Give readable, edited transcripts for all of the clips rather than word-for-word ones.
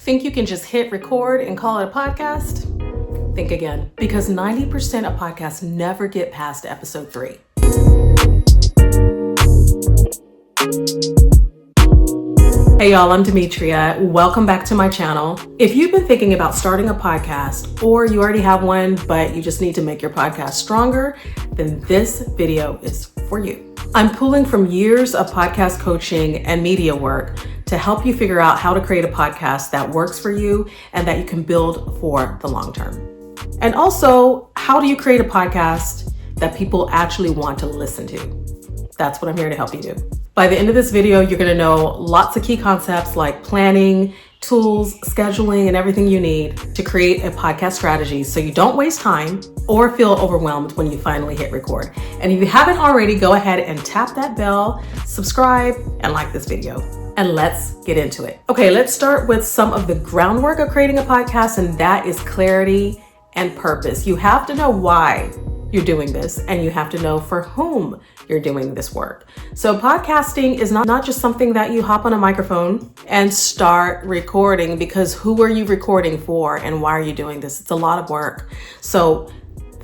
Think you can just hit record and call it a podcast? Think again, because 90% of podcasts never get past episode 3. Hey y'all, I'm Demetria. Welcome back to my channel. If you've been thinking about starting a podcast, or you already have one, but you just need to make your podcast stronger, then this video is for you. I'm pulling from years of podcast coaching and media work to help you figure out how to create a podcast that works for you and that you can build for the long term. And also, how do you create a podcast that people actually want to listen to? That's what I'm here to help you do. By the end of this video, you're going to know lots of key concepts like planning, tools, scheduling, and everything you need to create a podcast strategy so you don't waste time or feel overwhelmed when you finally hit record. And if you haven't already, go ahead and tap that bell, subscribe, and like this video. And let's get into it. Okay, let's start with some of the groundwork of creating a podcast, and that is clarity and purpose. You have to know why you're doing this, and you have to know for whom you're doing this work. So podcasting is not just something that you hop on a microphone and start recording, because who are you recording for and why are you doing this? It's a lot of work. So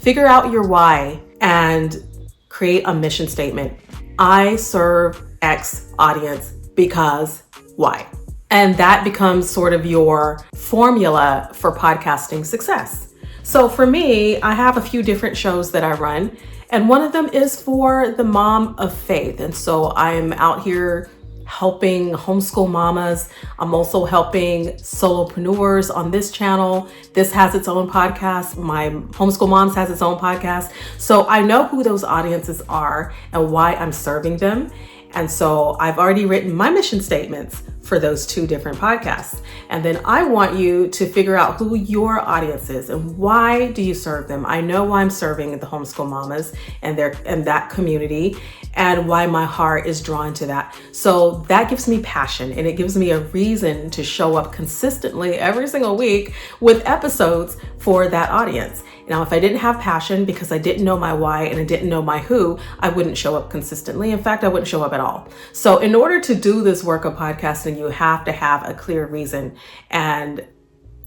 figure out your why and create a mission statement. I serve X audience because why? And that becomes sort of your formula for podcasting success. So for me, I have a few different shows that I run, and one of them is for the mom of faith. And so I'm out here helping homeschool mamas. I'm also helping solopreneurs on this channel. This has its own podcast. My Homeschool Moms has its own podcast. So I know who those audiences are and why I'm serving them. And so I've already written my mission statements for those two different podcasts. And then I want you to figure out who your audience is and why do you serve them. I know why I'm serving the homeschool mamas and that community, and why my heart is drawn to that. So that gives me passion, and it gives me a reason to show up consistently every single week with episodes for that audience. Now, if I didn't have passion because I didn't know my why and I didn't know my who, I wouldn't show up consistently. In fact, I wouldn't show up at all. So in order to do this work of podcasting, you have to have a clear reason and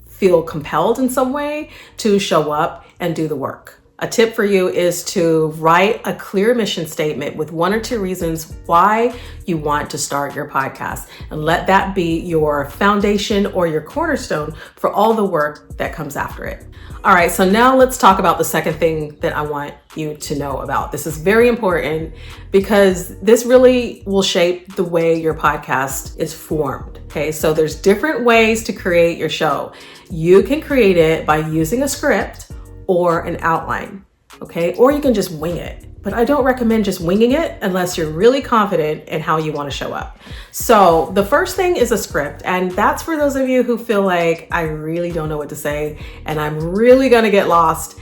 feel compelled in some way to show up and do the work. A tip for you is to write a clear mission statement with 1 or 2 reasons why you want to start your podcast, and let that be your foundation or your cornerstone for all the work that comes after it. All right, so now let's talk about the second thing that I want you to know about. This is very important because this really will shape the way your podcast is formed. Okay, so there's different ways to create your show. You can create it by using a script or an outline, okay? Or you can just wing it. But I don't recommend just winging it unless you're really confident in how you want to show up. So the first thing is a script, and that's for those of you who feel like, I really don't know what to say and I'm really gonna get lost.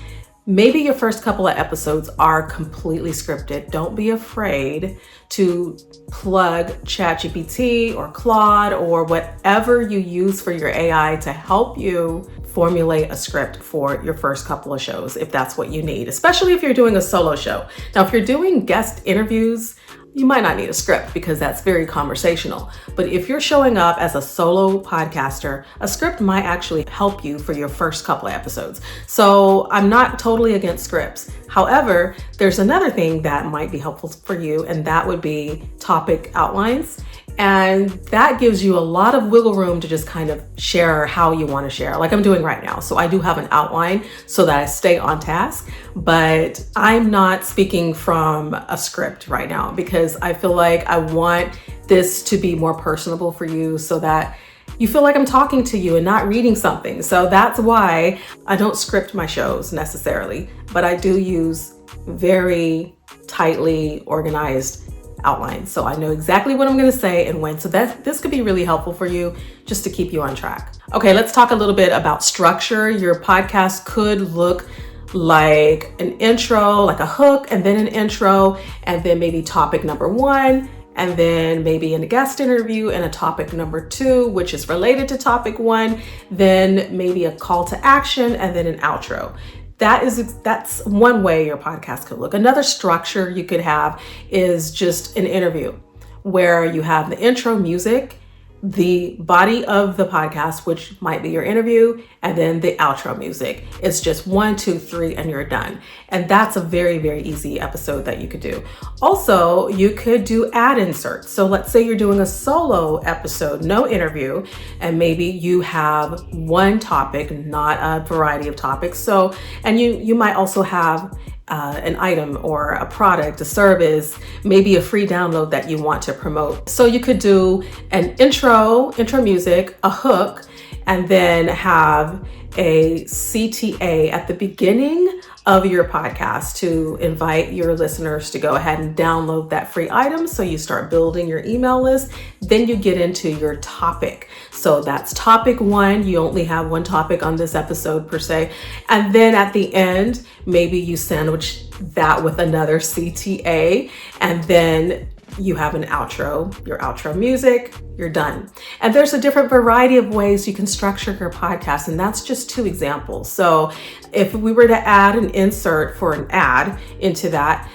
Maybe your first couple of episodes are completely scripted. Don't be afraid to plug ChatGPT or Claude or whatever you use for your AI to help you formulate a script for your first couple of shows, if that's what you need, especially if you're doing a solo show. Now, if you're doing guest interviews, you might not need a script because that's very conversational. But if you're showing up as a solo podcaster, a script might actually help you for your first couple of episodes. So I'm not totally against scripts. However, there's another thing that might be helpful for you, and that would be topic outlines. And that gives you a lot of wiggle room to just kind of share how you want to share, like I'm doing right now. So I do have an outline so that I stay on task, but I'm not speaking from a script right now because I feel like I want this to be more personable for you so that you feel like I'm talking to you and not reading something. So that's why I don't script my shows necessarily, but I do use very tightly organized outline. So I know exactly what I'm going to say and when. So this could be really helpful for you just to keep you on track. Okay, let's talk a little bit about structure. Your podcast could look like an intro, like a hook, and then an intro, and then maybe topic number 1, and then maybe a guest interview and a topic number 2, which is related to topic 1, then maybe a call to action, and then an outro. That's one way your podcast could look. Another structure you could have is just an interview where you have the intro music, the body of the podcast, which might be your interview, and then the outro music. It's just 1, 2, 3, and you're done. And that's a very, very easy episode that you could do. Also, you could do ad inserts. So let's say you're doing a solo episode, no interview, and maybe you have one topic, not a variety of topics. So, and you might also have an item or a product, a service, maybe a free download that you want to promote. So you could do an intro music, a hook, and then have a CTA at the beginning of your podcast to invite your listeners to go ahead and download that free item. So you start building your email list. Then you get into your topic. So that's topic 1. You only have one topic on this episode per se. And then at the end, maybe you sandwich that with another CTA, and then you have an outro, your outro music, you're done. And there's a different variety of ways you can structure your podcast, and that's just 2 examples. So if we were to add an insert for an ad into that,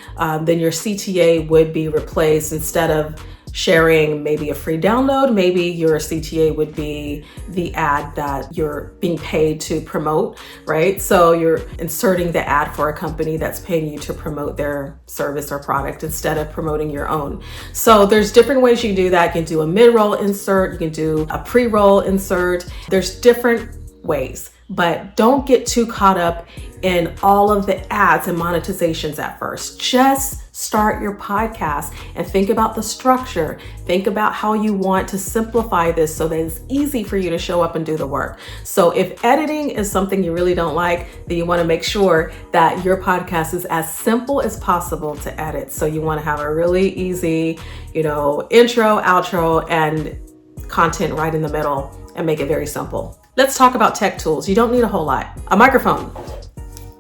then your CTA would be replaced. Instead of sharing maybe a free download, maybe your CTA would be the ad that you're being paid to promote, right? So you're inserting the ad for a company that's paying you to promote their service or product instead of promoting your own. So there's different ways you can do that. You can do a mid-roll insert, you can do a pre-roll insert. There's different ways, but don't get too caught up in all of the ads and monetizations at first. Just start your podcast and think about the structure. Think about how you want to simplify this so that it's easy for you to show up and do the work. So if editing is something you really don't like, then you want to make sure that your podcast is as simple as possible to edit. So you want to have a really easy, intro, outro, and content right in the middle, and make it very simple. Let's talk about tech tools. You don't need a whole lot. A microphone.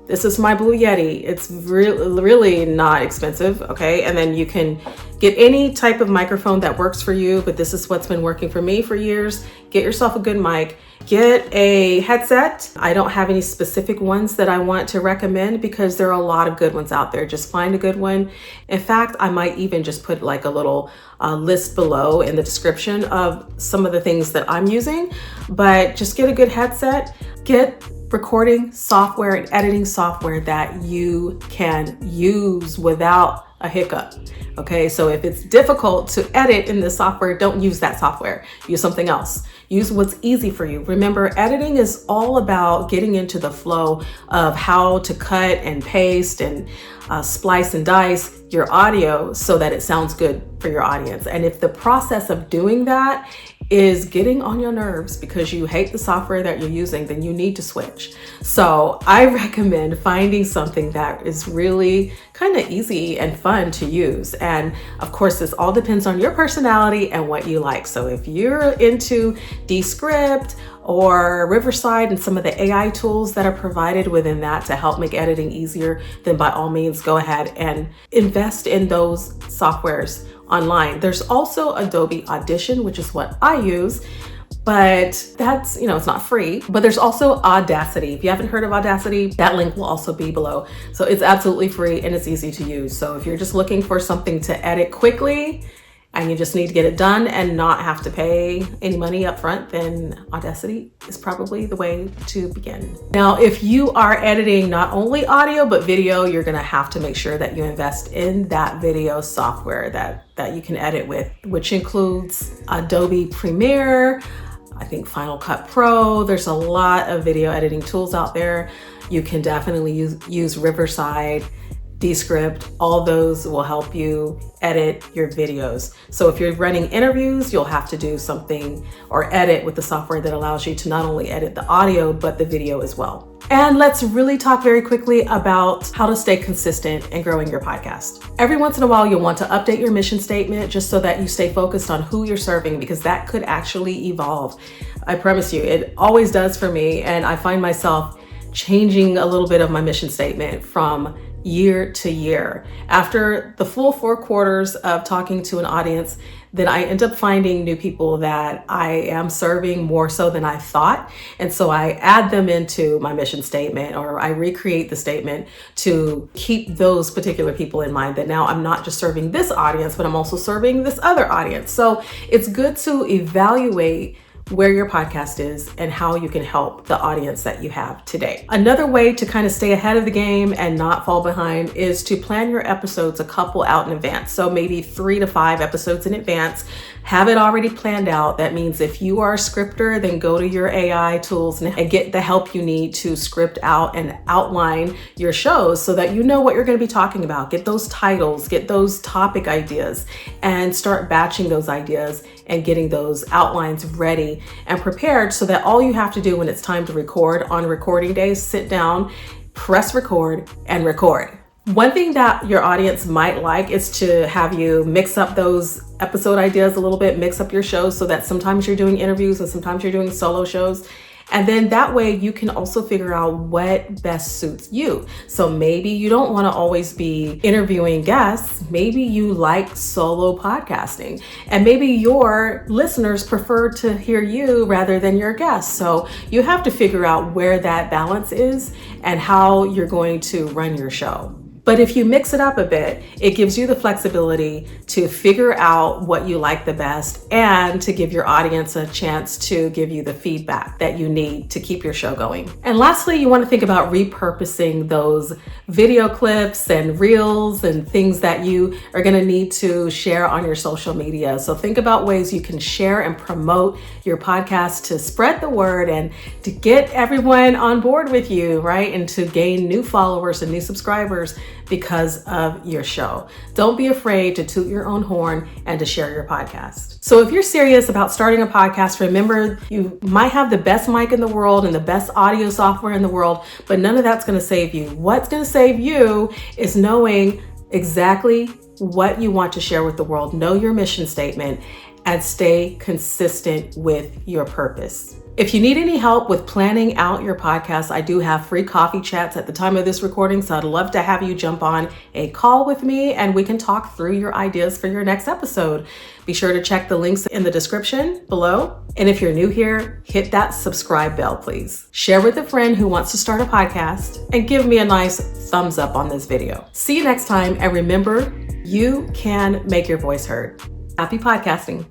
This is my Blue Yeti. It's really not expensive, okay? And then you can get any type of microphone that works for you, but this is what's been working for me for years. Get yourself a good mic. Get a headset. I don't have any specific ones that I want to recommend because there are a lot of good ones out there. Just find a good one. In fact, I might even just put like a little list below in the description of some of the things that I'm using, but just get a good headset. Get recording software and editing software that you can use without a hiccup. Okay, so if it's difficult to edit in this software, don't use that software. Use something else. Use what's easy for you. Remember, editing is all about getting into the flow of how to cut and paste and splice and dice your audio so that it sounds good for your audience. And if the process of doing that is getting on your nerves because you hate the software that you're using, then you need to switch. So I recommend finding something that is really kind of easy and fun to use. And of course, this all depends on your personality and what you like. So if you're into Descript or Riverside and some of the AI tools that are provided within that to help make editing easier, then by all means, go ahead and invest in those softwares online. There's also Adobe Audition, which is what I use, but that's, it's not free. But there's also Audacity. If you haven't heard of Audacity, that link will also be below. So it's absolutely free and it's easy to use. So if you're just looking for something to edit quickly and you just need to get it done and not have to pay any money up front, then Audacity is probably the way to begin. Now, if you are editing not only audio, but video, you're gonna have to make sure that you invest in that video software that you can edit with, which includes Adobe Premiere, I think Final Cut Pro. There's a lot of video editing tools out there. You can definitely use Riverside, Descript. All those will help you edit your videos. So if you're running interviews, you'll have to do something or edit with the software that allows you to not only edit the audio, but the video as well. And let's really talk very quickly about how to stay consistent in growing your podcast. Every once in a while, you'll want to update your mission statement just so that you stay focused on who you're serving, because that could actually evolve. I promise you, it always does for me. And I find myself changing a little bit of my mission statement from year to year. After the full 4 quarters of talking to an audience, then I end up finding new people that I am serving more so than I thought. And so I add them into my mission statement, or I recreate the statement to keep those particular people in mind, that now I'm not just serving this audience, but I'm also serving this other audience. So it's good to evaluate where your podcast is and how you can help the audience that you have today. Another way to kind of stay ahead of the game and not fall behind is to plan your episodes a couple out in advance. So maybe 3 to 5 episodes in advance. Have it already planned out. That means if you are a scripter, then go to your AI tools and get the help you need to script out and outline your shows so that you know what you're going to be talking about. Get those titles, get those topic ideas, and start batching those ideas and getting those outlines ready and prepared so that all you have to do when it's time to record on recording days, sit down, press record, and record. One thing that your audience might like is to have you mix up those episode ideas a little bit, mix up your shows so that sometimes you're doing interviews and sometimes you're doing solo shows. And then that way you can also figure out what best suits you. So maybe you don't want to always be interviewing guests. Maybe you like solo podcasting, and maybe your listeners prefer to hear you rather than your guests. So you have to figure out where that balance is and how you're going to run your show. But if you mix it up a bit, it gives you the flexibility to figure out what you like the best and to give your audience a chance to give you the feedback that you need to keep your show going. And lastly, you want to think about repurposing those video clips and reels and things that you are going to need to share on your social media. So think about ways you can share and promote your podcast to spread the word and to get everyone on board with you, right? And to gain new followers and new subscribers because of your show. Don't be afraid to toot your own horn and to share your podcast. So if you're serious about starting a podcast, remember you might have the best mic in the world and the best audio software in the world, but none of that's going to save you. What's going to save you is knowing exactly what you want to share with the world. Know your mission statement and stay consistent with your purpose. If you need any help with planning out your podcast, I do have free coffee chats at the time of this recording, so I'd love to have you jump on a call with me and we can talk through your ideas for your next episode. Be sure to check the links in the description below. And if you're new here, hit that subscribe bell, please. Share with a friend who wants to start a podcast and give me a nice thumbs up on this video. See you next time, and remember, you can make your voice heard. Happy podcasting.